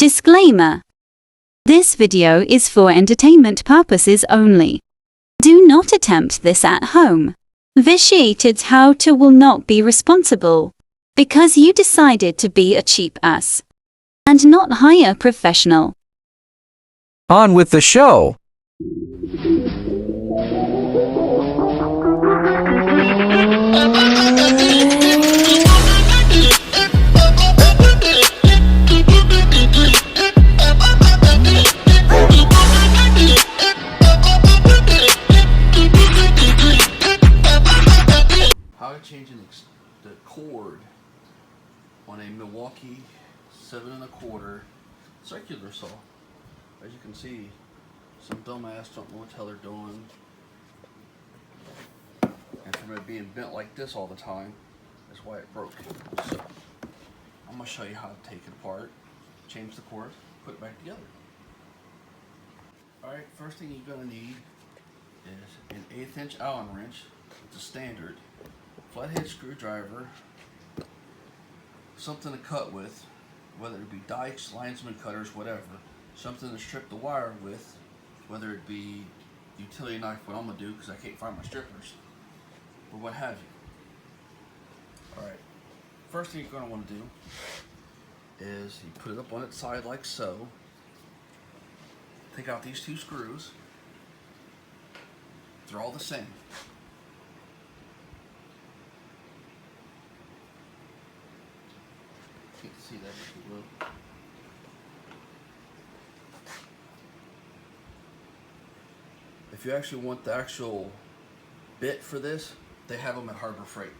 Disclaimer. This video is for entertainment purposes only. Do not attempt this at home. Vitiated how-to will not be responsible because you decided to be a cheap ass and not hire a professional. On with the show. How to change the cord on a Milwaukee 7 1/4 circular saw. As you can see, some dumbass don't know what the hell they're doing. And from it being bent like this all the time, that's why it broke. So, I'm going to show you how to take it apart, change the cord, put it back together. Alright, first thing you're going to need is an 1/8 inch Allen wrench. It's a standard. Flathead screwdriver, something to cut with, whether it be dikes, linesman cutters, whatever. Something to strip the wire with, whether it be utility knife, what I'm going to do because I can't find my strippers, or what have you. Alright, first thing you're going to want to do is you put it up on its side like so. Take out these two screws. They're all the same. Can't see that if you will. If you actually want the actual bit for this, they have them at Harbor Freight.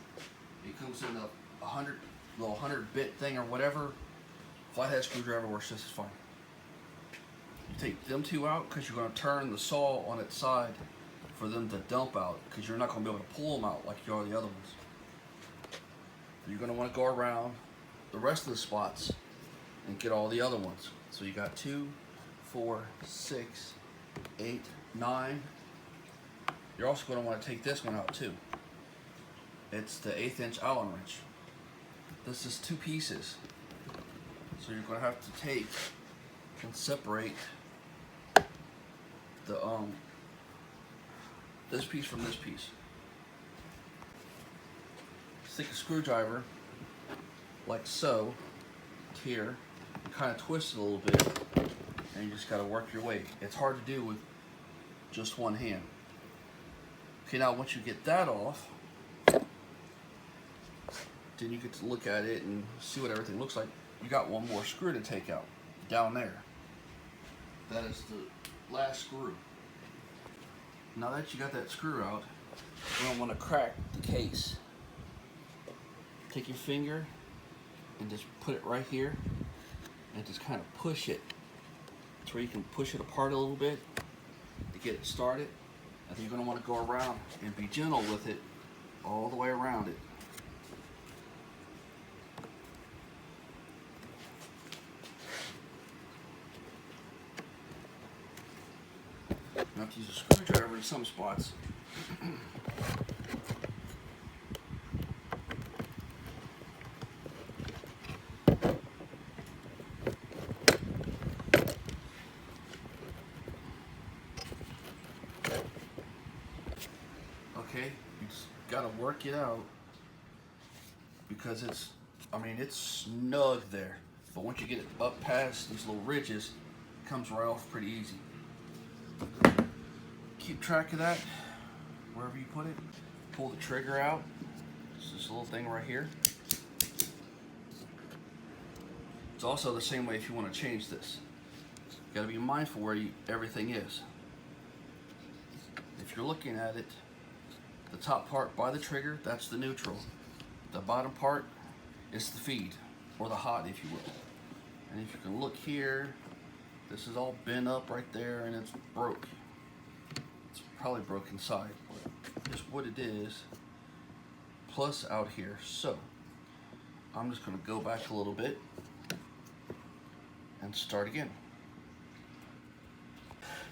It comes in a 100 bit thing or whatever. Flathead screwdriver works just as fine. You take them two out because you're going to turn the saw on its side for them to dump out, because you're not going to be able to pull them out like you are the other ones. You're going to want to go around the rest of the spots and get all the other ones. So you got 2, 4, 6, 8, 9. You're also going to want to take this one out too. It's the 1/8 inch Allen wrench. This is 2 pieces. So you're going to have to take and separate the this piece from this piece. Stick a screwdriver like so here, kind of twist it a little bit, and you just got to work your way. It's hard to do with just one hand. Okay, now once you get that off, then you get to look at it and see what everything looks like. You got one more screw to take out down there. That is the last screw. Now that you got that screw out, you're going to want to crack the case. Take your finger and just put it right here and just kind of push it to where you can push it apart a little bit to get it started. And then you're going to want to go around and be gentle with it all the way around it. You have to use a screwdriver in some spots. Okay, you just gotta work it out because it's snug there. But once you get it up past these little ridges, it comes right off pretty easy. Keep track of that wherever you put it. Pull the trigger out. It's this little thing right here. It's also the same way if you want to change this. You got to be mindful where everything is. If you're looking at it, the top part by the trigger, that's the neutral. The bottom part is the feed, or the hot, if you will. And if you can look here, this is all bent up right there, and it's broke. It's probably broken inside, but just what it is, plus out here. So I'm just going to go back a little bit and start again.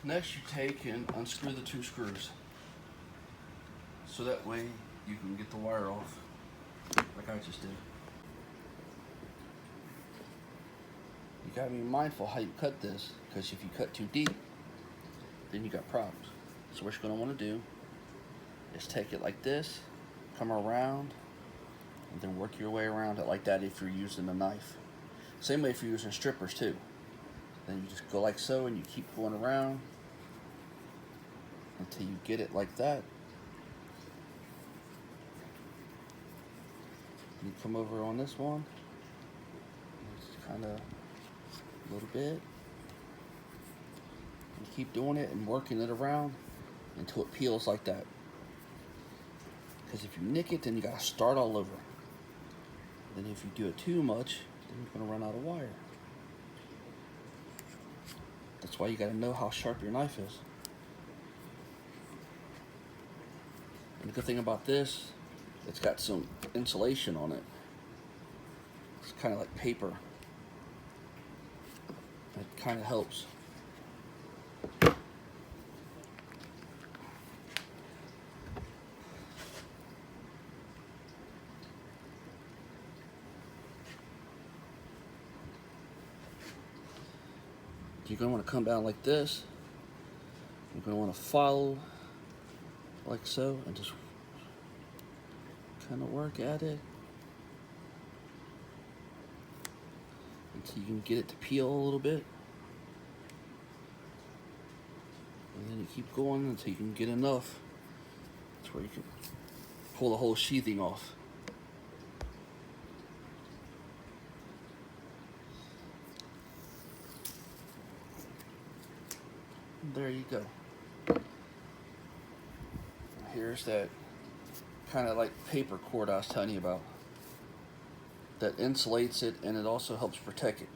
Next, you take and unscrew the 2 screws, so that way you can get the wire off like I just did. You gotta be mindful how you cut this, because if you cut too deep, then you got problems. So what you're gonna wanna do is take it like this, come around, and then work your way around it like that if you're using a knife. Same way if you're using strippers too. Then you just go like so, and you keep going around until you get it like that. You come over on this one, just kind of a little bit. You keep doing it and working it around until it peels like that. Because if you nick it, then you gotta start all over. Then if you do it too much, then you're gonna run out of wire. That's why you gotta know how sharp your knife is. And the good thing about this, it's got some insulation on it. It's kind of like paper. It kind of helps. You're going to want to come down like this. You're going to want to follow like so and just kind of work at it until you can get it to peel a little bit. And then you keep going until you can get enough. That's where you can pull the whole sheathing off. There you go. Here's that kind of like paper cord I was telling you about. That insulates it, and it also helps protect it.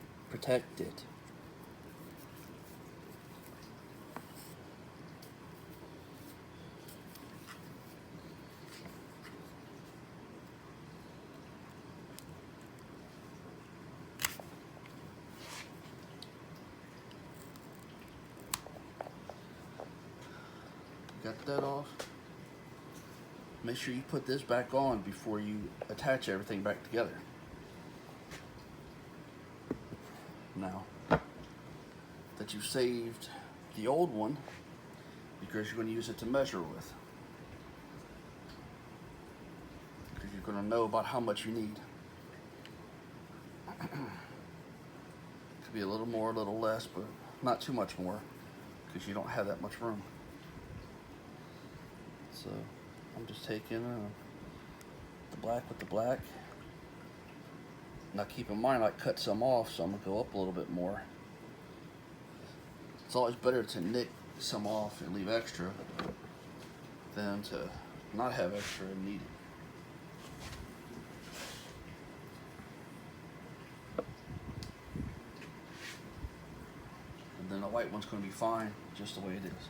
Got that off. Make sure you put this back on before you attach everything back together. Now that you've saved the old one, because you're going to use it to measure with, because you're going to know about how much you need. Could be a little more, a little less, but not too much more, because you don't have that much room. So I'm just taking the black with the black. Now keep in mind I cut some off, so I'm going to go up a little bit more. It's always better to nick some off and leave extra than to not have extra and need it. And then the white one's going to be fine just the way it is.